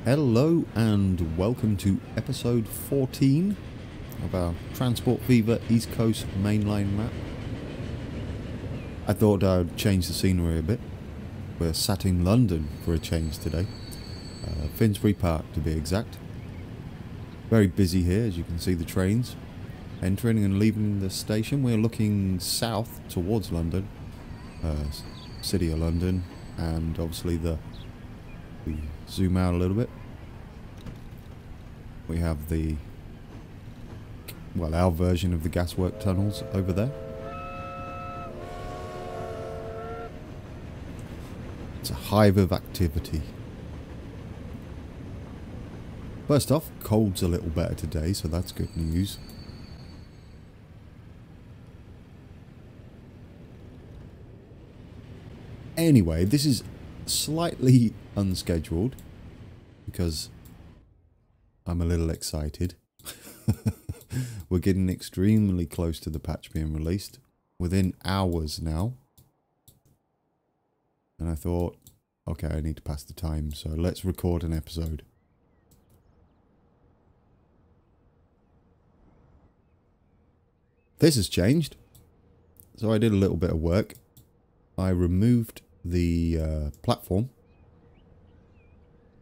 Hello and welcome to episode 14 of our Transport Fever East Coast mainline map. I thought I'd change the scenery a bit. We're sat in London for a change today. Finsbury Park to be exact. Very busy here, as you can see the trains entering and leaving the station. We're looking south towards London, City of London, and obviously we zoom out a little bit. We have our version of the gaswork tunnels over there. It's a hive of activity. First off, cold's a little better today, so that's good news. Anyway, this is slightly unscheduled because I'm a little excited. We're getting extremely close to the patch being released, within hours now. And I thought, okay, I need to pass the time, so let's record an episode. This has changed. So I did a little bit of work. I removed the platform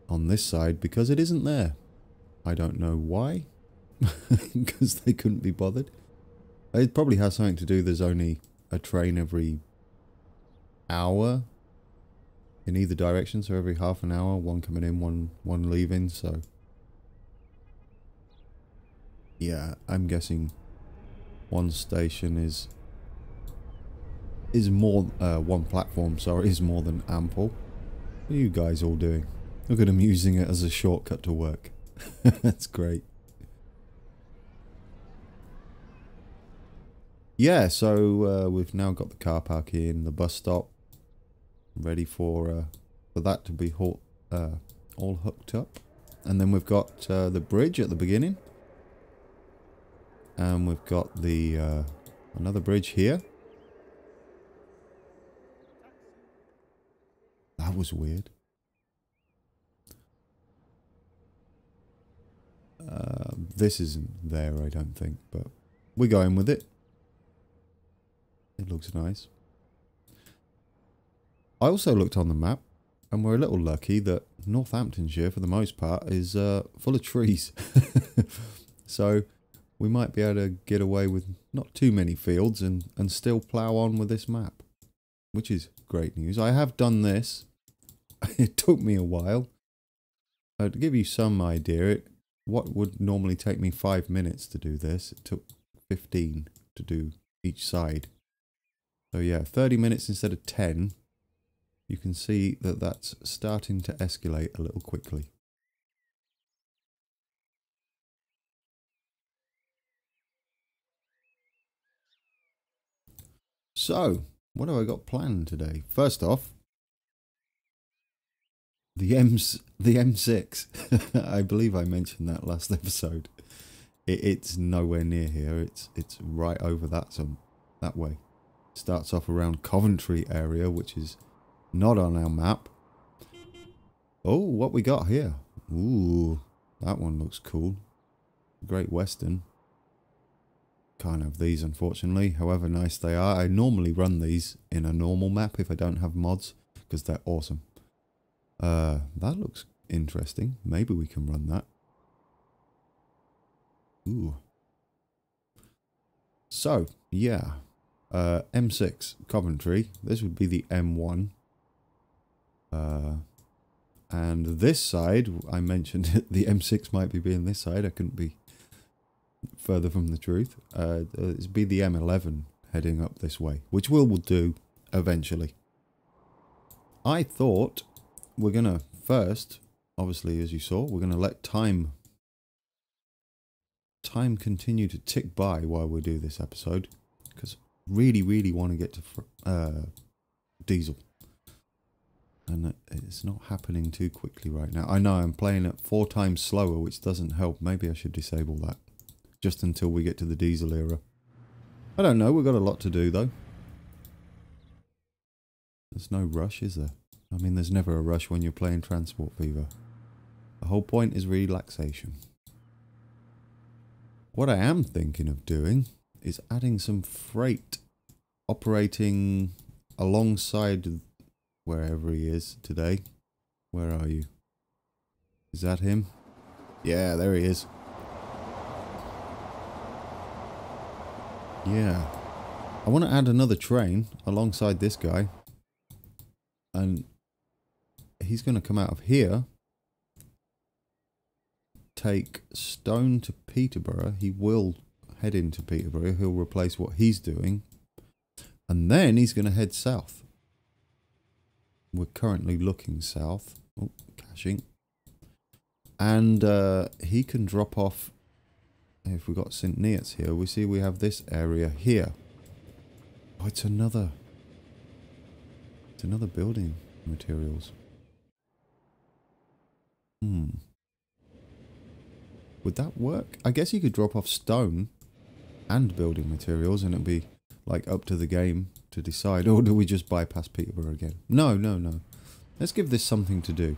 on this side because it isn't there. I don't know why, because they couldn't be bothered. It probably has something to do, there's only a train every hour in either direction, so every half an hour, one coming in, one leaving, so yeah, I'm guessing one station is more, one platform, sorry, is more than ample. What are you guys all doing? Look at them using it as a shortcut to work. That's great. Yeah, so we've now got the car park in, the bus stop, ready for that to be all hooked up. And then we've got the bridge at the beginning. And we've got the another bridge here. That was weird. This isn't there, I don't think, but we're going with it. It looks nice. I also looked on the map, and we're a little lucky that Northamptonshire, for the most part, is full of trees. So we might be able to get away with not too many fields and still plough on with this map, which is great news. I have done this. It took me a while. To give you some idea, what would normally take me 5 minutes to do this, it took 15 to do each side. So yeah, 30 minutes instead of 10. You can see that that's starting to escalate a little quickly. So, what have I got planned today? First off, the M6. I believe I mentioned that last episode. It's nowhere near here. It's right over that way. Starts off around Coventry area, which is not on our map. Oh, what we got here? Ooh, that one looks cool. Great Western. Can't have these, unfortunately, however nice they are. I normally run these in a normal map if I don't have mods, because they're awesome. That looks interesting. Maybe we can run that. Ooh. So, yeah. M6, Coventry. This would be the M1. And this side, I mentioned the M6 might be being this side. I couldn't be further from the truth. It'd be the M11 heading up this way, which we'll do eventually. I thought we're going to first, obviously, as you saw, we're going to let time continue to tick by while we do this episode, because really want to get to diesel. And it's not happening too quickly right now. I know I'm playing at 4 times slower, which doesn't help. Maybe I should disable that just until we get to the diesel era. I don't know. We've got a lot to do, though. There's no rush, is there? I mean, there's never a rush when you're playing Transport Fever. The whole point is relaxation. What I am thinking of doing is adding some freight operating alongside wherever he is today. Where are you? Is that him? Yeah, there he is. Yeah. I want to add another train alongside this guy. And he's going to come out of here. Take stone to Peterborough. He will head into Peterborough. He'll replace what he's doing. And then he's going to head south. We're currently looking south. Oh, caching. And he can drop off. If we got St. Neots here, we see we have this area here. Oh, it's another building materials. Would that work? I guess you could drop off stone and building materials and it'd be like up to the game to decide. Or do we just bypass Peterborough again? No, no, no. Let's give this something to do.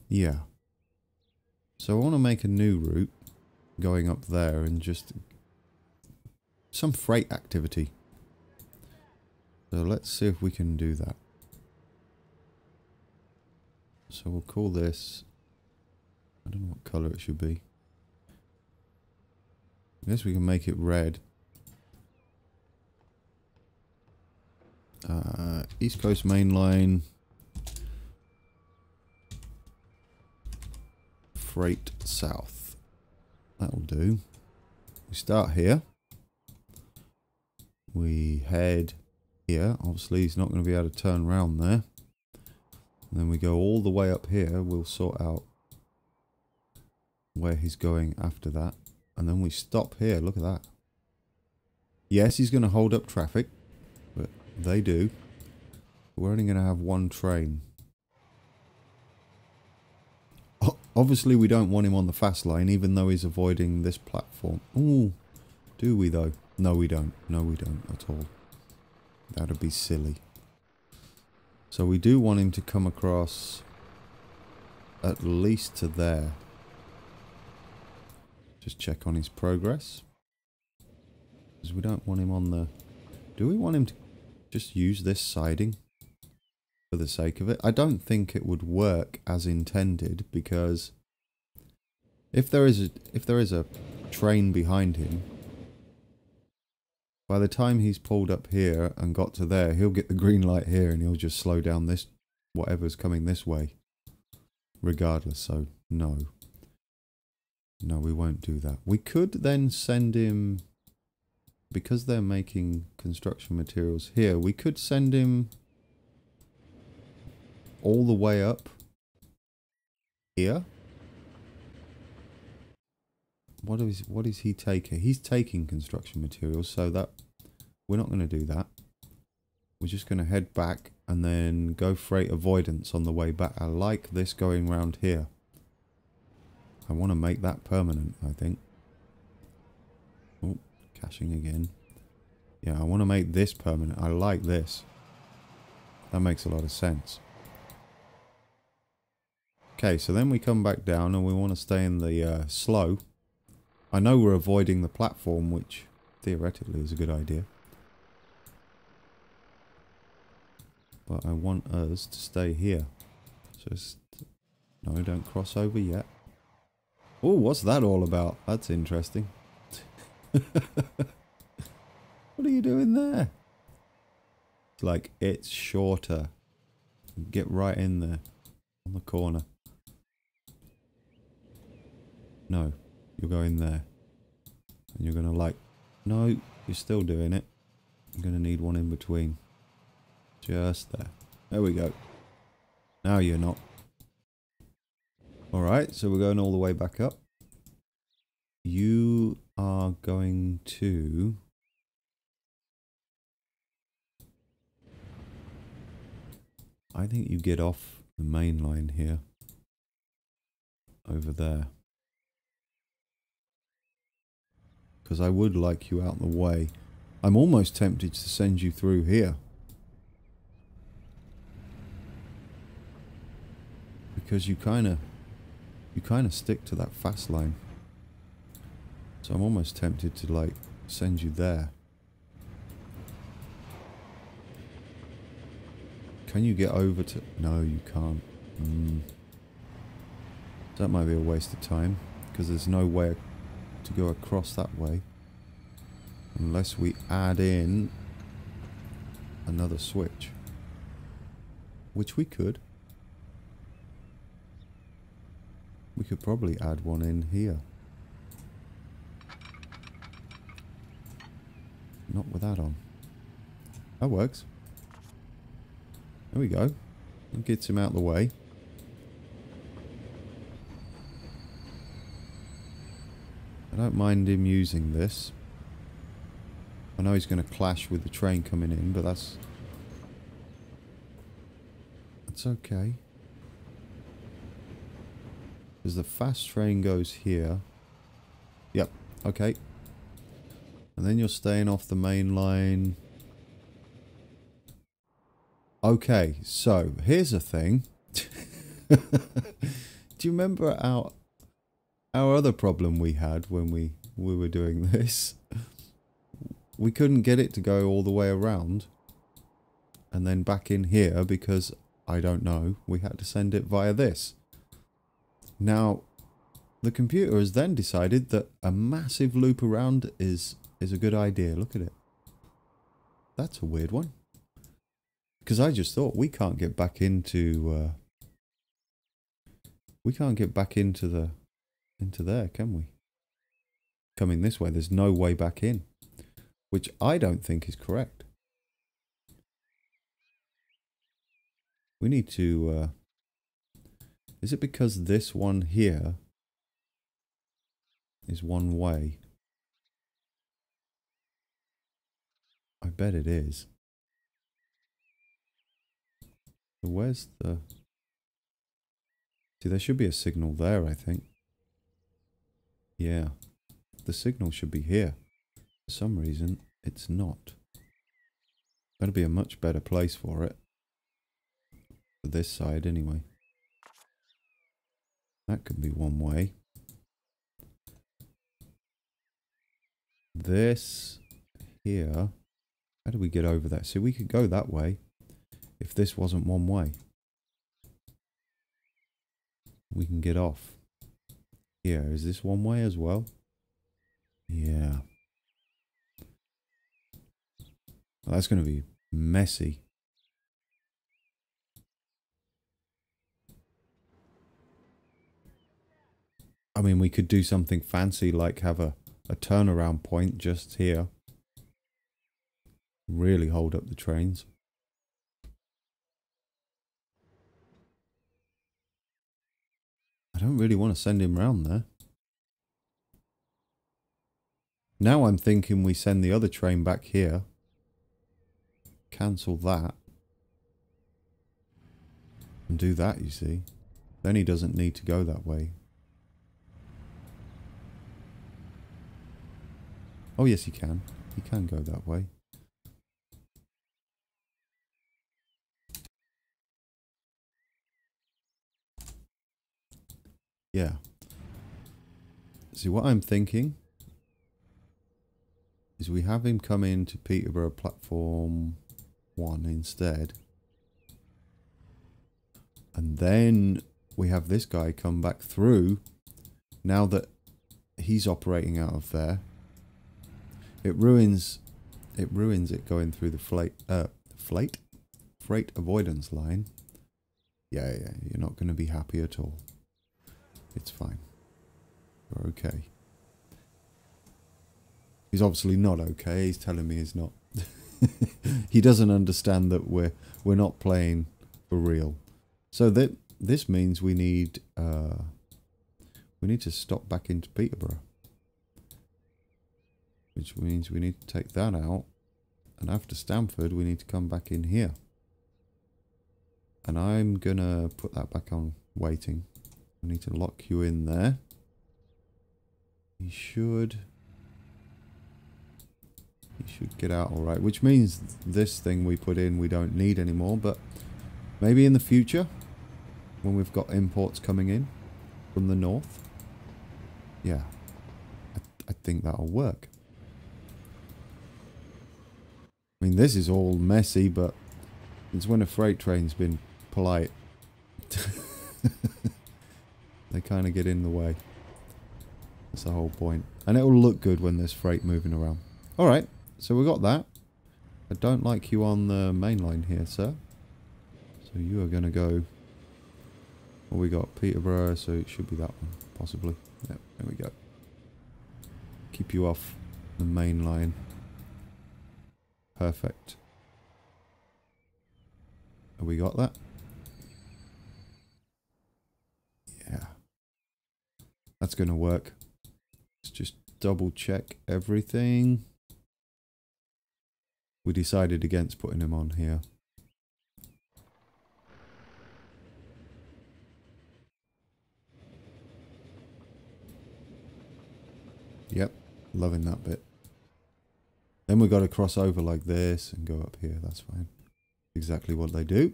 Yeah. So I want to make a new route going up there and just some freight activity. So let's see if we can do that. So we'll call this, I don't know what colour it should be. I guess we can make it red. East Coast Main Line. Freight south. That'll do. We start here. We head here. Obviously he's not going to be able to turn around there. And then we go all the way up here. We'll sort out where he's going after that. And then we stop here. Look at that. Yes, he's going to hold up traffic. But they do. We're only going to have one train. Obviously, we don't want him on the fast line, even though he's avoiding this platform. Ooh, do we though? No, we don't. No, we don't at all. That'd be silly. So we do want him to come across at least to there. Just check on his progress. Because we don't want him on the... Do we want him to just use this siding? For the sake of it. I don't think it would work as intended because if there is a train behind him, by the time he's pulled up here and got to there, he'll get the green light here and he'll just slow down this whatever's coming this way regardless. So no, we won't do that. We could then send him, because they're making construction materials here, we could send him all the way up here. What is he taking? He's taking construction materials, so that we're not going to do that. We're just going to head back and then go freight avoidance on the way back. I like this going round here. I want to make that permanent, I think. Oh, caching again. Yeah, I want to make this permanent. I like this. That makes a lot of sense. Okay, so then we come back down and we want to stay in the slow. I know we're avoiding the platform, which theoretically is a good idea. But I want us to stay here. Just... No, don't cross over yet. Oh, what's that all about? That's interesting. What are you doing there? It's like, it's shorter. Get right in there. On the corner. No, you're going there. And you're going to like... No, you're still doing it. I'm going to need one in between. Just there. There we go. Now you're not. Alright, so we're going all the way back up. You are going to... I think you get off the main line here. Over there. Because I would like you out the way. I'm almost tempted to send you through here. because you kind of stick to that fast line. So I'm almost tempted to like send you there. Can you get over to... No, you can't. That might be a waste of time, because there's no way to go across that way unless we add in another switch, which we could. We could probably add one in here. Not with that on. That works. There we go. That gets him out of the way. I don't mind him using this. I know he's going to clash with the train coming in, but that's okay. Because the fast train goes here. Yep, okay. And then you're staying off the main line. Okay, so here's a thing. Do you remember our other problem we had when we were doing this? We couldn't get it to go all the way around and then back in here because, I don't know, we had to send it via this. Now, the computer has then decided that a massive loop around is a good idea. Look at it. That's a weird one. Because I just thought we can't get back into into there, can we? Coming this way, there's no way back in, which I don't think is correct. We need to is it because this one here is one way? I bet it is. So where's the... See, there should be a signal there, I think. Yeah. The signal should be here. For some reason, it's not. That'd be a much better place for it. For this side, anyway. That could be one way. This here... How do we get over that? See, we could go that way if this wasn't one way. We can get off. Here, is this one way as well? Yeah. Well, that's going to be messy. I mean, we could do something fancy like have a turnaround point just here. Really hold up the trains. I don't really want to send him round there. Now I'm thinking we send the other train back here. Cancel that. And do that, you see. Then he doesn't need to go that way. Oh yes, he can. He can go that way. Yeah. See, what I'm thinking is we have him come into Peterborough platform 1 instead. And then we have this guy come back through. Now that he's operating out of there, it ruins it going through the freight avoidance line. Yeah, you're not going to be happy at all. It's fine. We're okay. He's obviously not okay. He's telling me he's not. He doesn't understand that we're not playing for real. So that this means we need to stop back into Peterborough, which means we need to take that out, and after Stamford we need to come back in here. And I'm gonna put that back on waiting. I need to lock you in there. He should get out all right, which means this thing we put in we don't need anymore, but maybe in the future. when we've got imports coming in from the north. Yeah, I think that'll work. I mean, this is all messy, but it's when a freight train's been polite. They kind of get in the way. That's the whole point. And it'll look good when there's freight moving around. Alright, so we got that. I don't like you on the main line here, sir. So you are going to go... Well, we got Peterborough, so it should be that one, possibly. Yep, there we go. Keep you off the main line. Perfect. Have we got that? Yeah. That's going to work. Let's just double check everything. We decided against putting him on here. Yep, loving that bit. Then we've got to cross over like this and go up here. That's fine. Exactly what they do.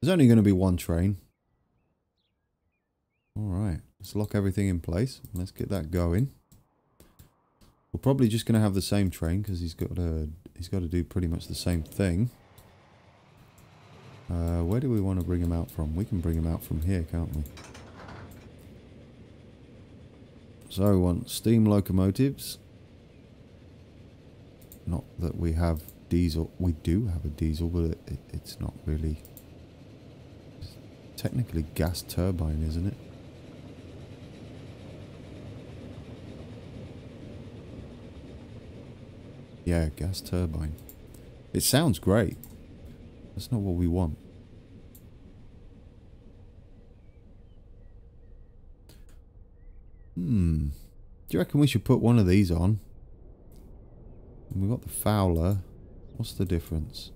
There's only going to be one train. Alright, let's lock everything in place. Let's get that going. We're probably just going to have the same train because he's got to do pretty much the same thing. Where do we want to bring him out from? We can bring him out from here, can't we? So we want steam locomotives. Not that we have diesel. We do have a diesel, but it's not really... It's technically gas turbine, isn't it? Yeah, gas turbine. It sounds great. That's not what we want. Do you reckon we should put one of these on? And we've got the Fowler. What's the difference?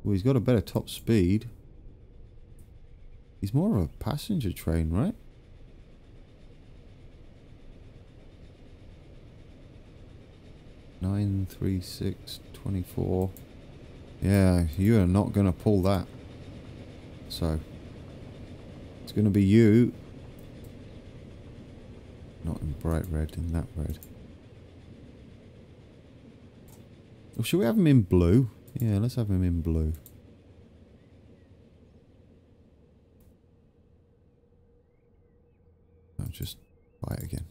Well, he's got a better top speed. He's more of a passenger train, right? Nine, 3, 6, 24. Yeah, you are not going to pull that. So, it's going to be you. Not in bright red, in that red. Or should we have him in blue? Yeah, let's have him in blue. I'll just buy it again.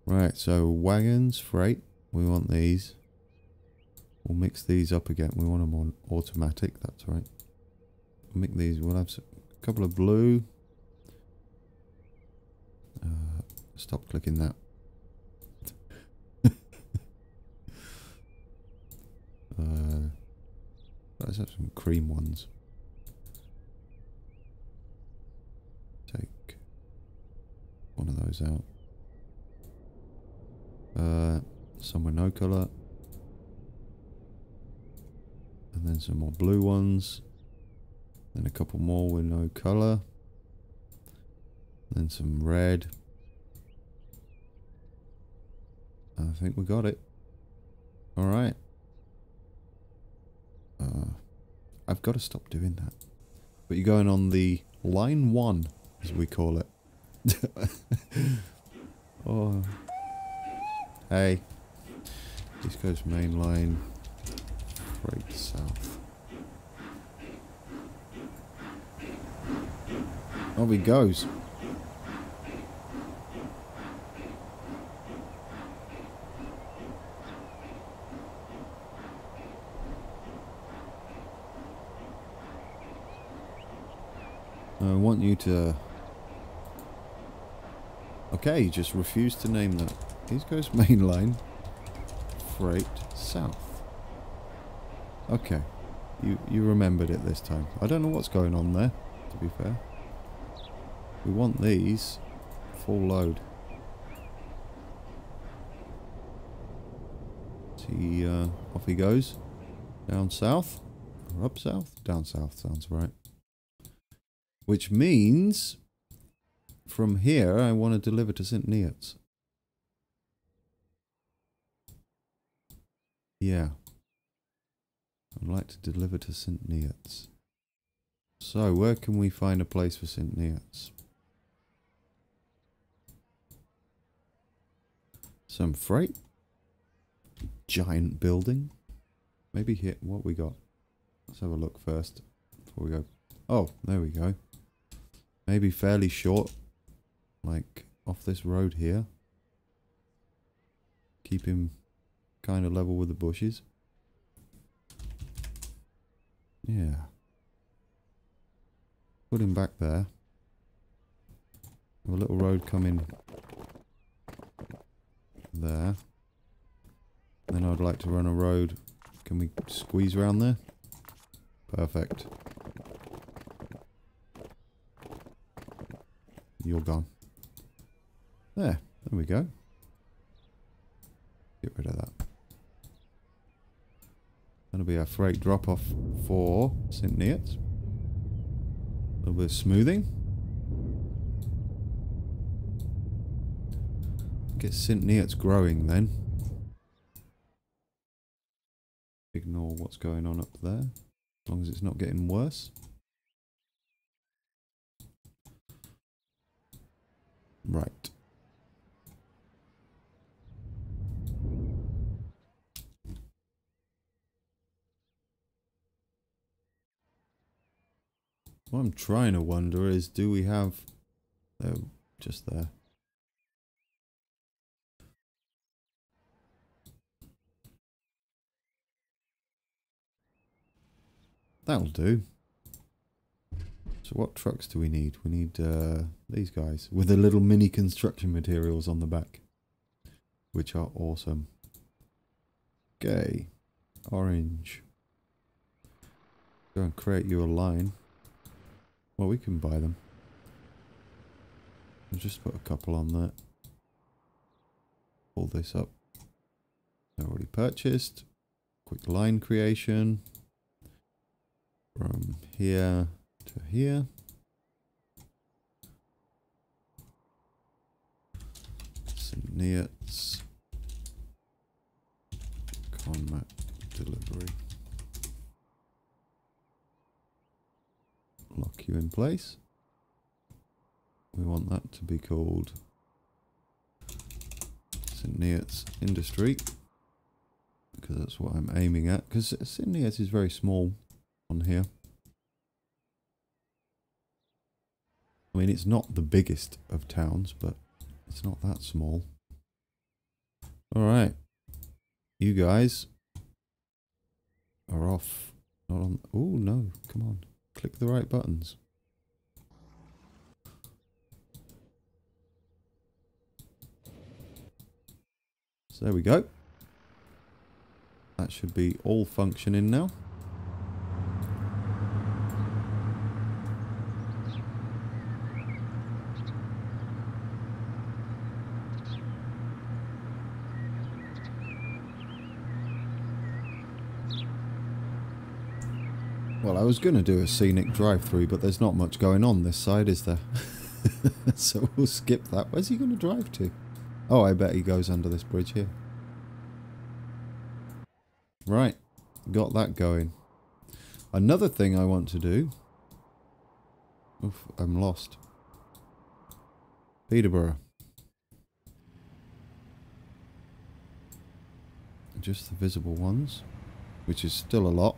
Right, so wagons, freight. We want these. We'll mix these up again. We want them on automatic, that's right. We'll mix these. We'll have a couple of blue. Stop clicking that. Let's have some cream ones. Take one of those out. Some with no colour. And then some more blue ones. Then a couple more with no colour. Then some red. I think we got it. Alright. I've got to stop doing that. But you're going on the line 1, as we call it. Oh. Hey. East Coast Main Line. Freight south. Off he goes. I want you to... Okay, you just refused to name that. East Coast Main Line. Freight south. Okay. You remembered it this time. I don't know what's going on there, to be fair. We want these full load. See, off he goes. Down south. Or up south? Down south sounds right. Which means, from here, I want to deliver to St. Neots. Yeah. I'd like to deliver to St. Neots. So, where can we find a place for St. Neots? Some freight. Giant building. Maybe here. What we got? Let's have a look first before we go. Oh, there we go. Maybe fairly short. Like off this road here. Keep him kind of level with the bushes. Yeah. Put him back there. Have a little road coming there. Then I'd like to run a road. Can we squeeze around there? Perfect. You're gone. There we go. Get rid of that. That'll be our freight drop-off for St. Neots. A little bit of smoothing. Get St. Neots growing then. Ignore what's going on up there. As long as it's not getting worse. Right. What I'm trying to wonder is, do we have... Oh, just there. That'll do. So what trucks do we need? We need these guys with the little mini construction materials on the back, which are awesome. Okay, orange. Go and create you a line. Well, we can buy them. I'll just put a couple on there. Pull this up. Already purchased. Quick line creation. From here to here. St. Neots. Conmat delivery. Lock you in place. We want that to be called St. Neots Industry, because that's what I'm aiming at, because St. Neots is very small on here. I mean, it's not the biggest of towns, but it's not that small. Alright. You guys are off. Not on. Oh, no. Come on. Click the right buttons. So there we go. That should be all functioning now. Well, I was going to do a scenic drive-through, but there's not much going on this side, is there? So we'll skip that. Where's he going to drive to? Oh, I bet he goes under this bridge here. Right. Got that going. Another thing I want to do... Oof, I'm lost. Peterborough. Just the visible ones, which is still a lot.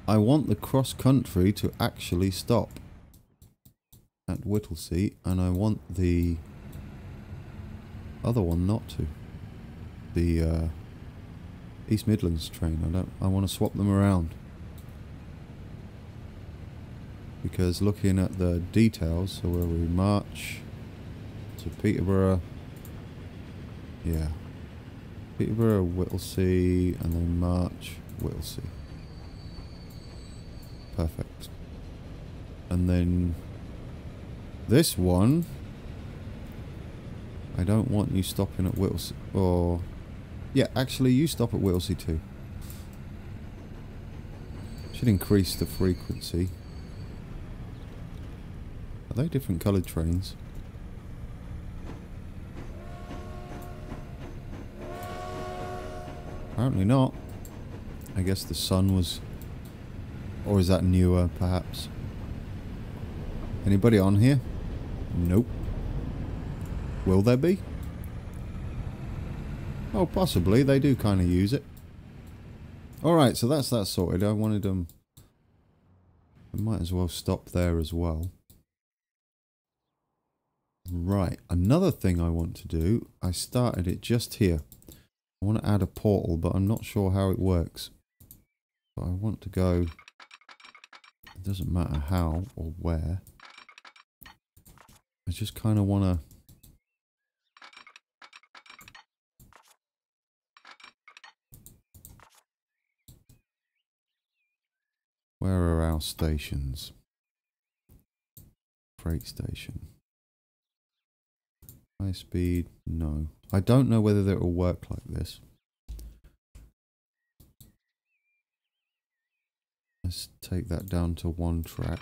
I want the cross-country to actually stop at Whittlesea, and I want the other one not to. The East Midlands train. I want to swap them around, because looking at the details, so where we march to Peterborough, yeah, Peterborough, Whittlesea, and then march Whittlesea. Perfect. And then this one, I don't want you stopping at Whittlesea. Or, yeah, actually you stop at Whittlesea too. Should increase the frequency. Are they different coloured trains? Apparently not. I guess the sun was Or is that newer, perhaps? Anybody on here? Nope. Will there be? Oh, possibly. They do kind of use it. Alright, so that's that sorted. I wanted them... I might as well stop there as well. Right, another thing I want to do, I started it just here. I want to add a portal, but I'm not sure how it works. But I want to go, it doesn't matter how or where. I just kind of want to... Where are our stations? Freight station. High speed, no. I don't know whether it will work like this. Let's take that down to one track.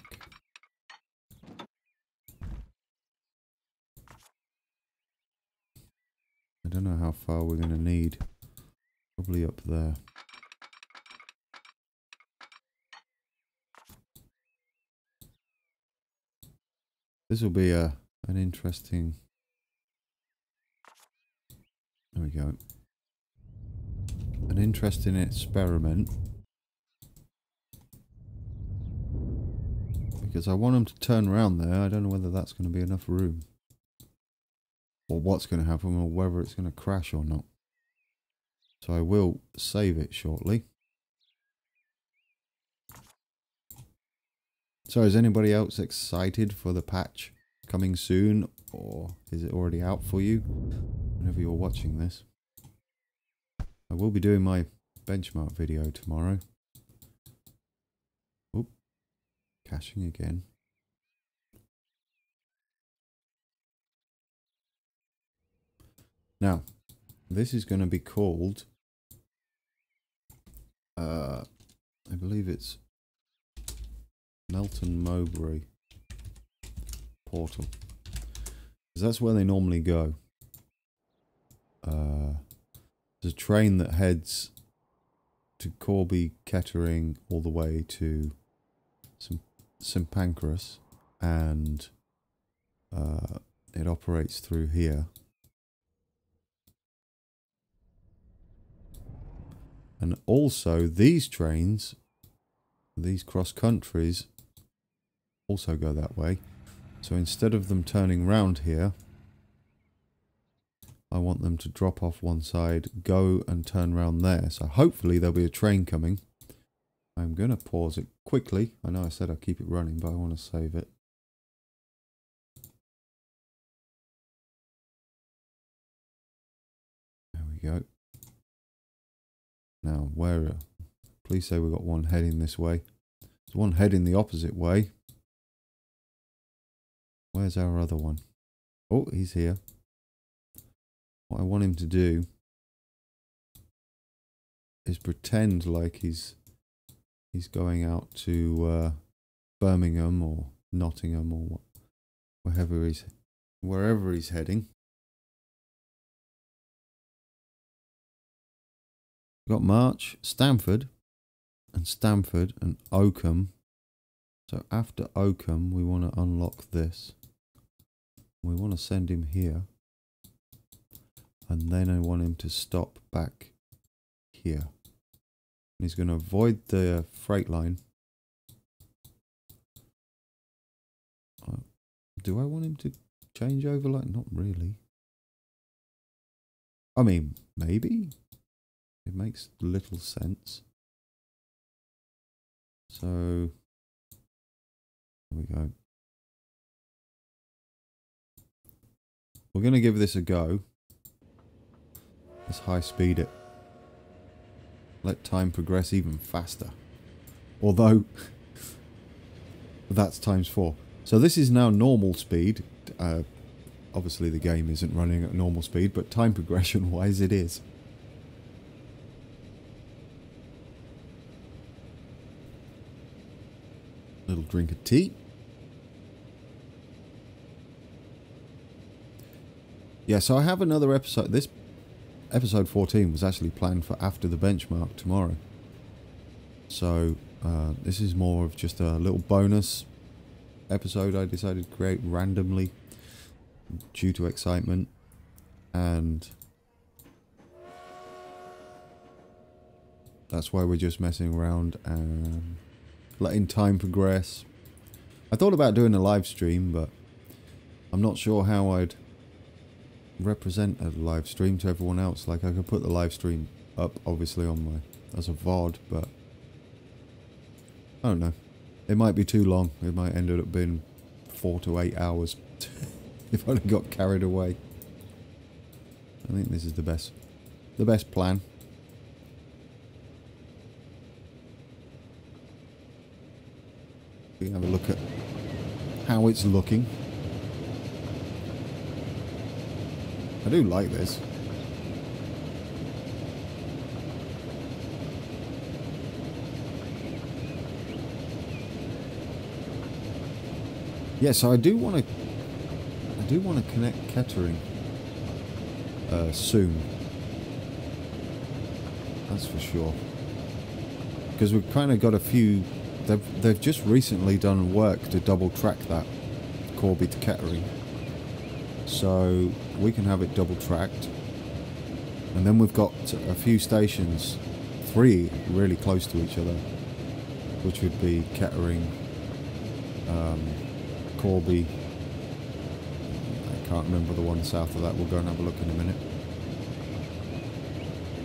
I don't know how far we're going to need. Probably up there. This will be an interesting... There we go. An interesting experiment. Because I want them to turn around there. I don't know whether that's going to be enough room. Or what's going to happen, or whether it's going to crash or not. So I will save it shortly. So is anybody else excited for the patch coming soon? Or is it already out for you? Whenever you're watching this. I will be doing my benchmark video tomorrow. Oop. Caching again. Now, this is going to be called... I believe it's... Melton Mowbray Portal. Because that's where they normally go. There's a train that heads to Corby, Kettering, all the way to St Pancras, and it operates through here. And also these trains, these cross countries, also go that way. So instead of them turning round here, I want them to drop off one side, go and turn round there. So hopefully there'll be a train coming. I'm going to pause it quickly. I know I said I'd keep it running, but I want to save it. There we go. Now, where... please say we've got one heading this way. There's one heading the opposite way. Where's our other one? Oh, he's here. What I want him to do is pretend like he's going out to Birmingham or Nottingham or wherever he's heading. We've got March, Stamford and Oakham. So after Oakham, we want to unlock this. We want to send him here. And then I want him to stop back here. And he's going to avoid the freight line. Do I want him to change over? Like, not really. I mean, maybe. It makes little sense. So, there we go. We're going to give this a go. Let's high speed it. Let time progress even faster. Although, that's ×4. So this is now normal speed. Obviously the game isn't running at normal speed, but time progression wise it is. Little drink of tea. Yeah, so I have another episode. This episode 14 was actually planned for after the benchmark tomorrow. So This is more of just a little bonus episode I decided to create randomly due to excitement, and that's why we're just messing around and letting time progress. I thought about doing a live stream, but I'm not sure how I'd represent a live stream to everyone else. Like, I could put the live stream up obviously on my as a VOD, but I don't know. It might be too long. It might end up being 4 to 8 hours if I'd got carried away. I think this is the best plan. We can have a look at how it's looking. I do like this. Yeah, so I do want to connect Kettering soon. That's for sure. Because we've kind of got a few. They've just recently done work to double track that Corby to Kettering, so we can have it double tracked. And then we've got a few stations, 3 really close to each other, which would be Kettering, Corby. I can't remember the one south of that. We'll go and have a look in a minute.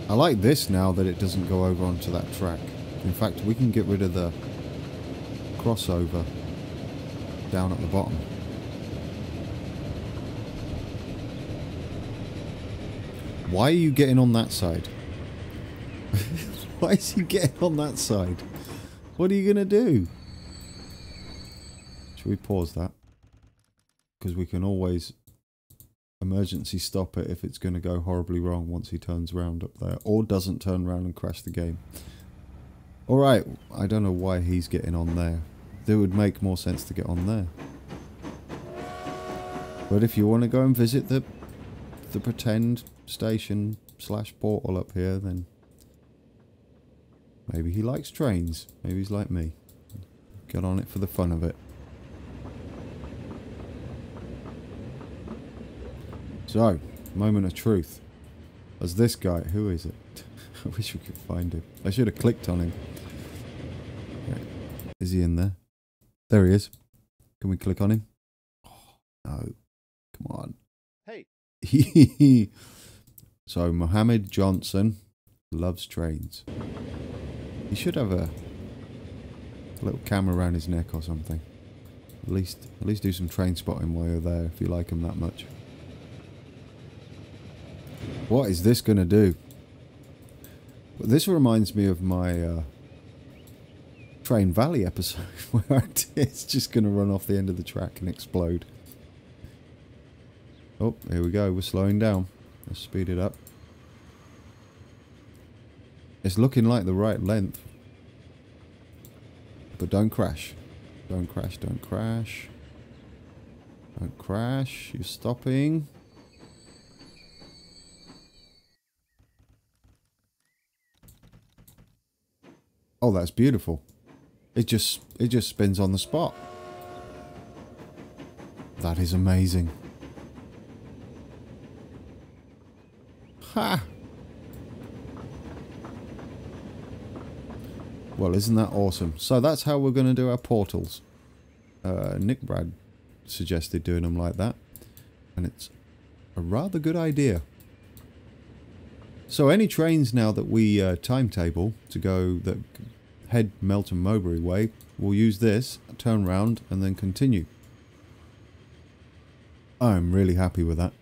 I like this now that it doesn't go over onto that track. In fact, we can get rid of the crossover down at the bottom. Why are you getting on that side? Why is he getting on that side? What are you going to do? Should we pause that? Because we can always emergency stop it if it's going to go horribly wrong once he turns around up there. Or doesn't turn around and crash the game. Alright, I don't know why he's getting on there. It would make more sense to get on there. But if you want to go and visit the pretend station / portal up here, then maybe he likes trains. Maybe he's like me. Get on it for the fun of it. So, moment of truth. As this guy, who is it? I wish we could find him. I should have clicked on him. Okay. Is he in there? There he is. Can we click on him? Oh, no. Come on. Hey. So, Mohammed Johnson loves trains. He should have a little camera around his neck or something. At least do some train spotting while you're there if you like them that much. What is this going to do? This reminds me of my Train Valley episode where it's just going to run off the end of the track and explode. Oh, here we go. We're slowing down. Let's speed it up. It's looking like the right length. But don't crash. Don't crash, don't crash. Don't crash. You're stopping. Oh, that's beautiful. It just spins on the spot. That is amazing. Ha! Well, isn't that awesome? So that's how we're going to do our portals. Nick Brad suggested doing them like that. And it's a rather good idea. So any trains now that we timetable to go that head Melton Mowbray way, we'll use this, turn round and then continue. I'm really happy with that.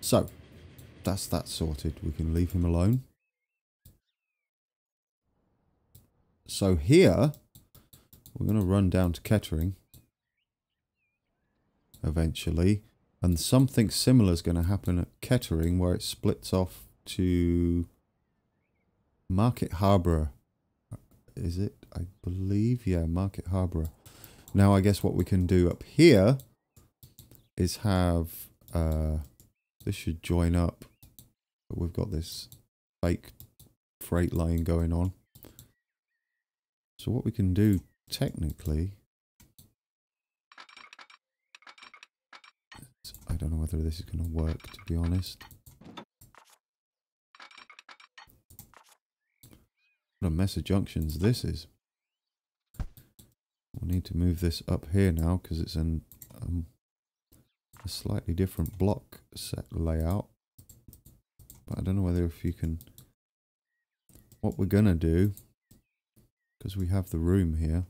So, that's that sorted. We can leave him alone. So here, we're going to run down to Kettering eventually. And something similar is going to happen at Kettering where it splits off to Market Harborough. Is it? I believe, yeah, Market Harborough. Now I guess what we can do up here is have, this should join up. But we've got this fake freight line going on. So what we can do technically, I don't know whether this is going to work, to be honest. What a mess of junctions this is. We'll need to move this up here now because it's a slightly different block set layout. But I don't know whether if you can... What we're going to do, because we have the room here,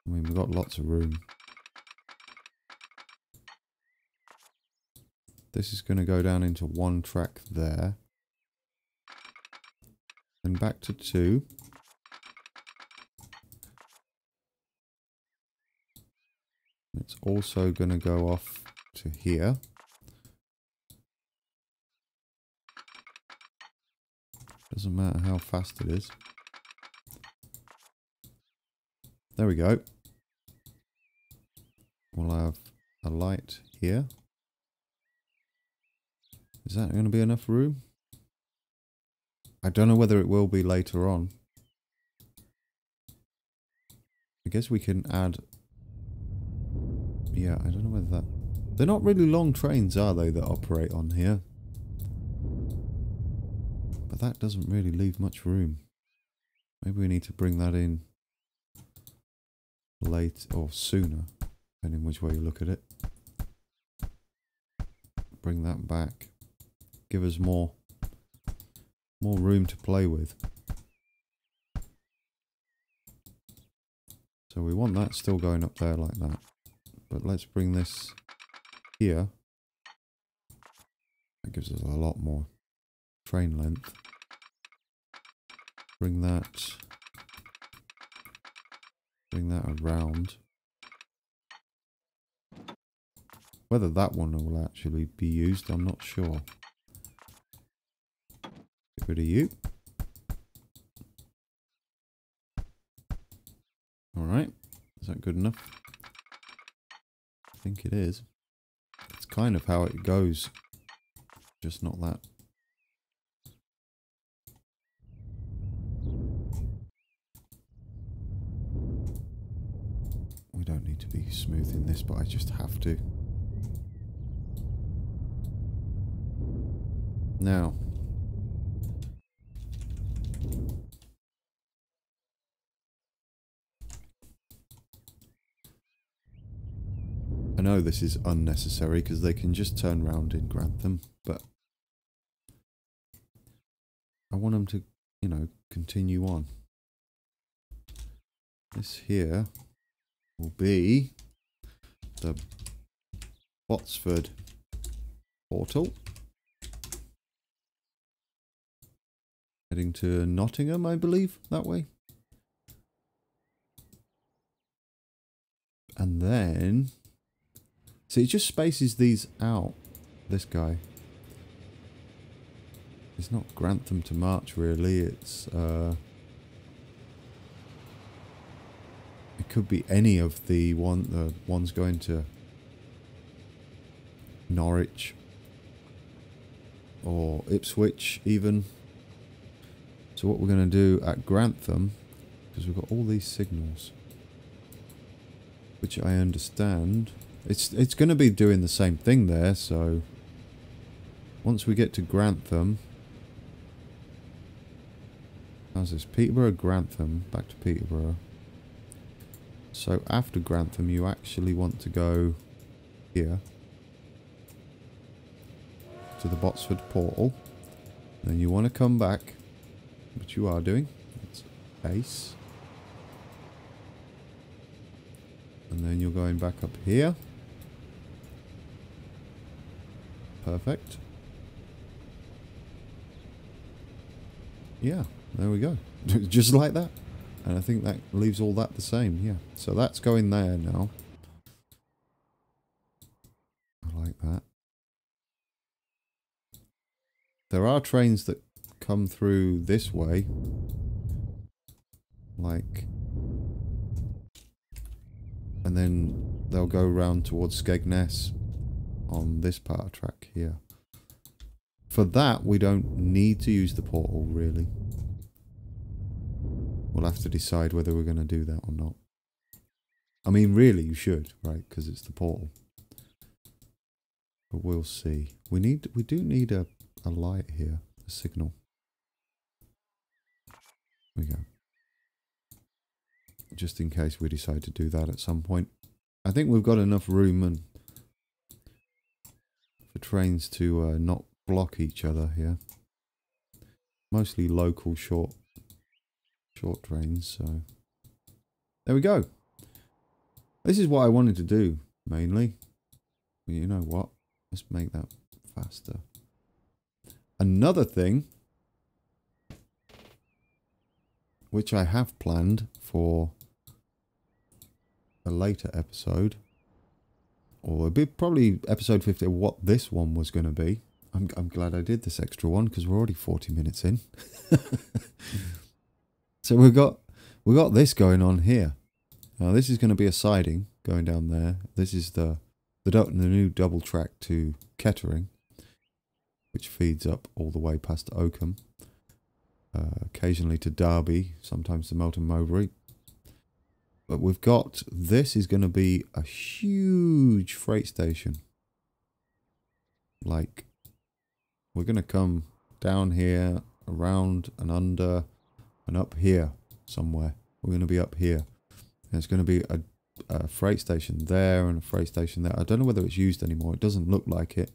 I mean, we've got lots of room. This is going to go down into one track there. Then back to 2. It's also going to go off to here. Doesn't matter how fast it is. There we go. We'll have a light here. Is that going to be enough room? I don't know whether it will be later on. I guess we can add... Yeah, I don't know whether that... They're not really long trains, are they, that operate on here? But that doesn't really leave much room. Maybe we need to bring that in late or sooner, depending which way you look at it. Bring that back. Give us more room to play with. So we want that still going up there like that. But let's bring this here. That gives us a lot more train length. Bring that around. Whether that one will actually be used, I'm not sure. Get rid of you. Alright, is that good enough? I think it is. It's kind of how it goes, just not that. We don't need to be smoothing this, but I just have to. Now, I know this is unnecessary because they can just turn round in Grantham, but I want them to, you know, continue on. This here will be the Botsford portal. Heading to Nottingham, I believe, that way. And then... See, it just spaces these out, this guy. It's not Grantham to March, really. It's, it could be any of the ones going to Norwich. Or Ipswich, even. So what we're going to do at Grantham, because we've got all these signals, which I understand, it's going to be doing the same thing there. So once we get to Grantham, how's this? Peterborough, Grantham, back to Peterborough. So after Grantham, you actually want to go here to the Botsford portal. Then you want to come back, which you are doing. That's ace. And then you're going back up here. Perfect. Yeah, there we go. Just like that. And I think that leaves all that the same, yeah. So that's going there now. I like that. There are trains that come through this way. Like... And then they'll go round towards Skegness on this part of track here. for that, we don't need to use the portal, really. We'll have to decide whether we're going to do that or not. I mean, really, you should, right? Because it's the portal. But we'll see. We do need a light here, a signal. There we go. Just in case we decide to do that at some point. I think we've got enough room and for trains to not block each other here. Mostly local short trains, so there we go. This is what I wanted to do mainly. You know what? Let's make that faster. Another thing which I have planned for a later episode, or it'll be probably episode 50, what this one was going to be. I'm glad I did this extra one because we're already 40 minutes in. So we got this going on here. Now this is going to be a siding going down there. This is the new double track to Kettering, which feeds up all the way past Oakham, occasionally to Derby, sometimes to Melton Mowbray. But we've got, this is going to be a huge freight station. Like, we're going to come down here, around and under, and up here somewhere. We're going to be up here. And it's going to be a freight station there and a freight station there. I don't know whether it's used anymore. It doesn't look like it.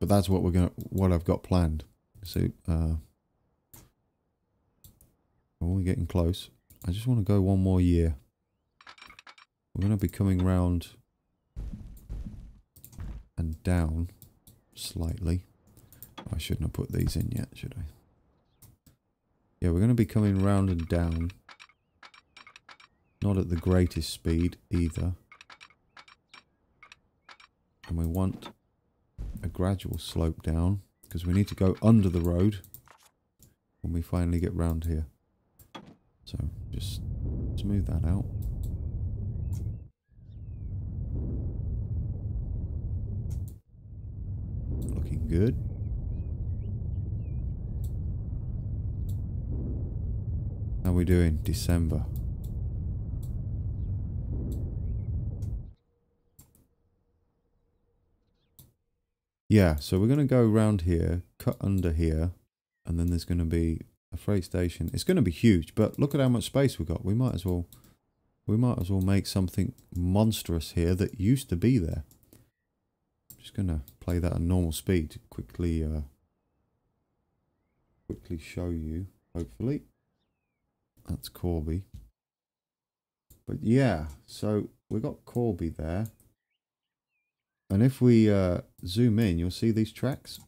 But that's what what I've got planned. So, we're getting close. I just want to go one more year. We're going to be coming round and down slightly. I shouldn't have put these in yet, should I? Yeah, we're going to be coming round and down. Not at the greatest speed either. And we want a gradual slope down because we need to go under the road when we finally get round here. So just smooth that out. Looking good. How are we doing? December. Yeah, so we're going to go around here, cut under here, and then there's going to be a freight station. It's going to be huge, but look at how much space we've got. We might as well make something monstrous here that used to be there. I'm just going to play that at normal speed to quickly show you, hopefully. That's Corby. But yeah, so we got Corby there. And if we zoom in, you'll see these tracks.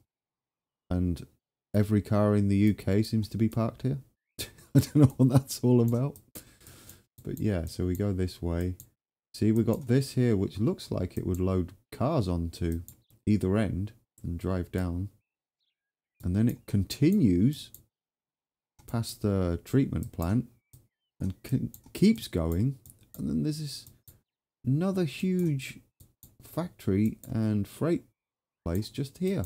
And every car in the UK seems to be parked here. I don't know what that's all about. But yeah, so we go this way. See, we got this here, which looks like it would load cars onto either end and drive down. And then it continues past the treatment plant and keeps going. And then there's this another huge factory and freight place just here.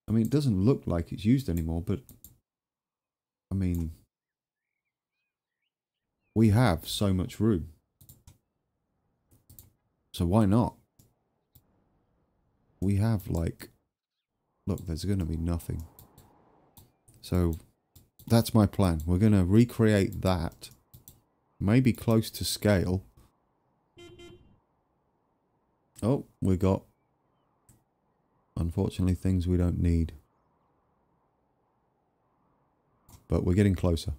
I mean, it doesn't look like it's used anymore, but I mean, we have so much room. So why not? We have like, look, there's going to be nothing. So that's my plan. We're going to recreate that, maybe close to scale. Oh, we got, unfortunately, things we don't need. But we're getting closer.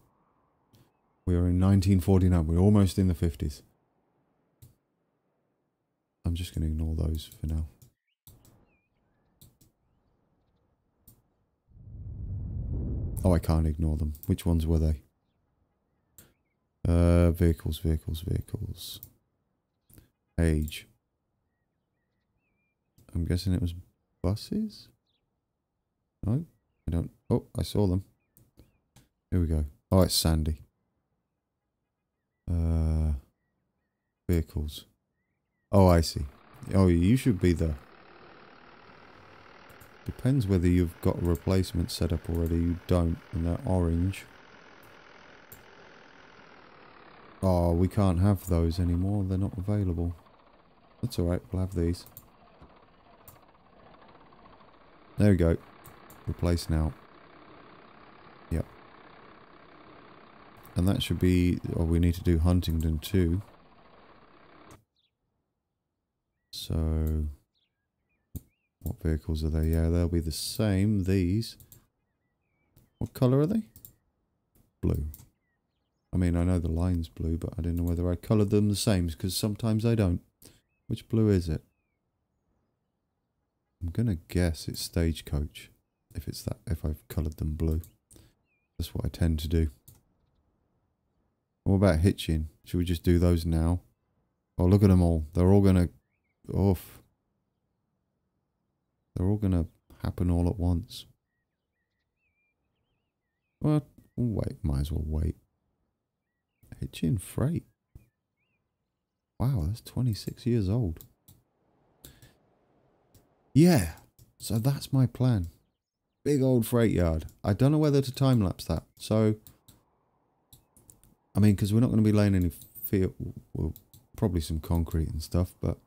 We are in 1949. We're almost in the 50s. I'm just going to ignore those for now. Oh, I can't ignore them. Which ones were they? Vehicles. Age. I'm guessing it was buses? No? I don't... Oh, I saw them. Here we go. Oh, it's Sandy. Vehicles. Oh, I see. Oh, you should be the Depends whether you've got a replacement set up already. You don't, and they're orange. Oh, we can't have those anymore. They're not available. That's alright, we'll have these. There we go. Replace now. Yep. And that should be... Oh, we need to do Huntingdon too. So... What vehicles are they? Yeah, they'll be the same. These. What colour are they? Blue. I mean, I know the line's blue, but I didn't know whether I coloured them the same, because sometimes I don't. Which blue is it? I'm gonna guess it's Stagecoach. If it's that, if I've coloured them blue. That's what I tend to do. What about hitching? Should we just do those now? Oh, look at them all. They're all gonna... Oof. They're all gonna happen all at once. Well, we'll wait. Might as well wait. Hitchin freight. Wow, that's 26 years old. Yeah, so that's my plan. Big old freight yard. I don't know whether to time-lapse that. So, I mean, because we're not going to be laying any field, well, probably some concrete and stuff, but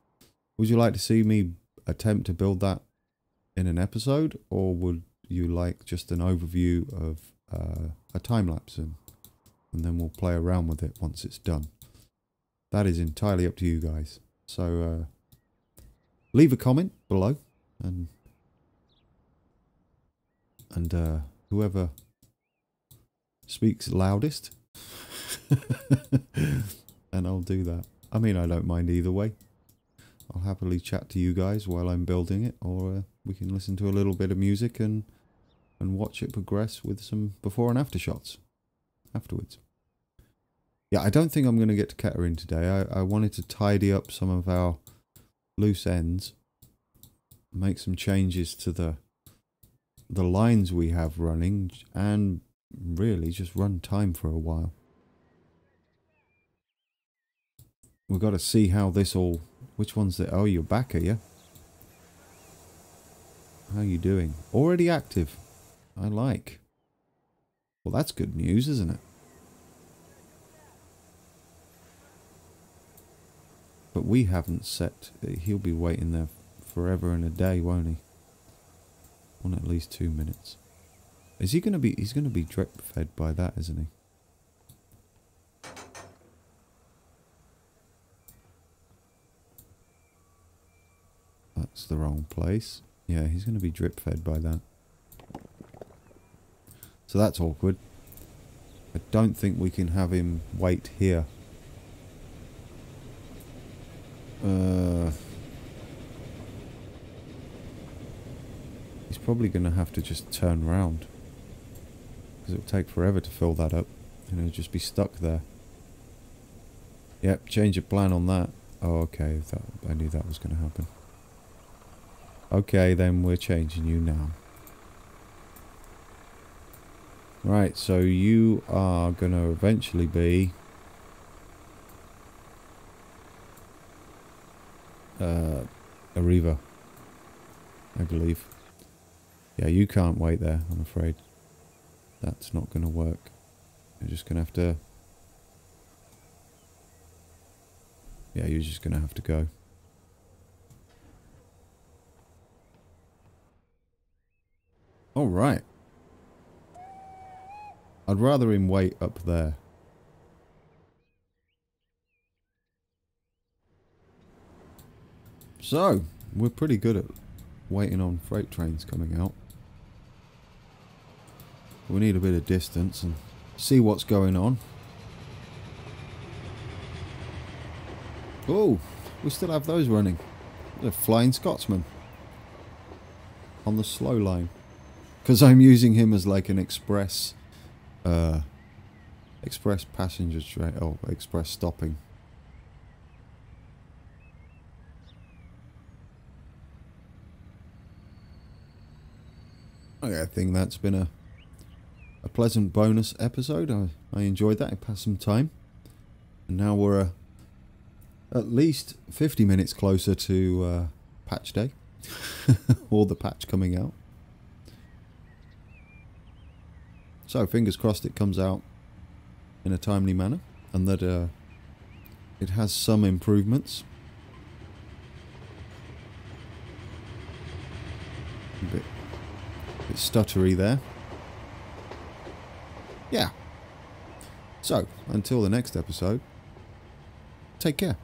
would you like to see me attempt to build that in an episode, or would you like just an overview of a time-lapse, and then we'll play around with it once it's done? That is entirely up to you guys. So, leave a comment below, and whoever speaks loudest, and I'll do that. I mean, I don't mind either way. I'll happily chat to you guys while I'm building it, or we can listen to a little bit of music and watch it progress with some before and after shots afterwards. Yeah, I don't think I'm going to get to Kettering today. I wanted to tidy up some of our loose ends, make some changes to the lines we have running, and really just run time for a while. We've got to see how this all... Which one's the... Oh, you're back, are you? How are you doing? Already active. I like. Well, that's good news, isn't it? But we haven't set... He'll be waiting there forever and a day, won't he? On at least 2 minutes. Is he going to be... He's going to be drip fed by that, isn't he? That's the wrong place. Yeah, he's going to be drip fed by that. So that's awkward. I don't think we can have him wait here. He's probably going to have to just turn round, because it'll take forever to fill that up, and he'll just be stuck there. Yep, change of plan on that. Oh, okay, I knew that was going to happen. Okay, then we're changing you now. Right, so you are going to eventually be... Arriva, I believe. Yeah, you can't wait there, I'm afraid. That's not going to work. You're just going to have to... Yeah, you're just going to have to go. Alright. I'd rather him wait up there. So, we're pretty good at waiting on freight trains coming out. We need a bit of distance and see what's going on. Oh, we still have those running. The Flying Scotsman. On the slow line. Because I'm using him as like an express passenger train, or express stopping. Okay, I think that's been a pleasant bonus episode. I enjoyed that. I passed some time. And now we're at least 50 minutes closer to patch day. Or the patch coming out. So fingers crossed it comes out in a timely manner, and that it has some improvements. A bit stuttery there. Yeah. So, until the next episode, take care.